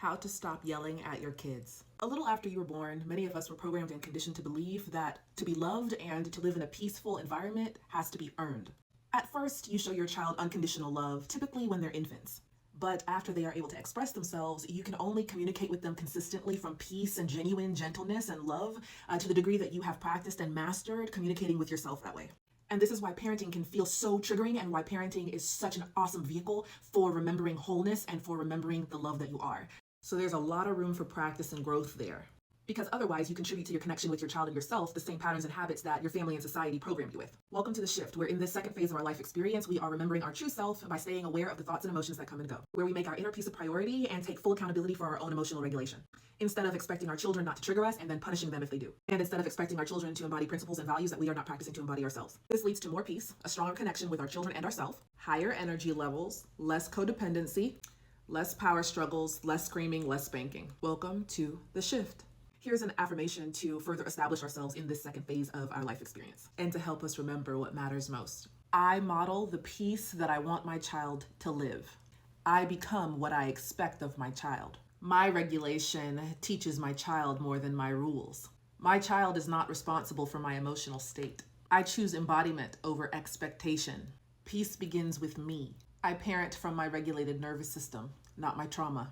How to stop yelling at your kids. A little after you were born, many of us were programmed and conditioned to believe that to be loved and to live in a peaceful environment has to be earned. At first, you show your child unconditional love, typically when they're infants. But after they are able to express themselves, you can only communicate with them consistently from peace and genuine gentleness and love to the degree that you have practiced and mastered communicating with yourself that way. And this is why parenting can feel so triggering and why parenting is such an awesome vehicle for remembering wholeness and for remembering the love that you are. So there's a lot of room for practice and growth there. Because otherwise, you contribute to your connection with your child and yourself the same patterns and habits that your family and society programmed you with. Welcome to The Shift, where in this second phase of our life experience, we are remembering our true self by staying aware of the thoughts and emotions that come and go, where we make our inner peace a priority and take full accountability for our own emotional regulation, instead of expecting our children not to trigger us and then punishing them if they do, and instead of expecting our children to embody principles and values that we are not practicing to embody ourselves. This leads to more peace, a stronger connection with our children and ourselves, higher energy levels, less codependency, less power struggles, less screaming, less spanking. Welcome to The Shift. Here's an affirmation to further establish ourselves in this second phase of our life experience and to help us remember what matters most. I model the peace that I want my child to live. I become what I expect of my child. My regulation teaches my child more than my rules. My child is not responsible for my emotional state. I choose embodiment over expectation. Peace begins with me. I parent from my regulated nervous system, not my trauma.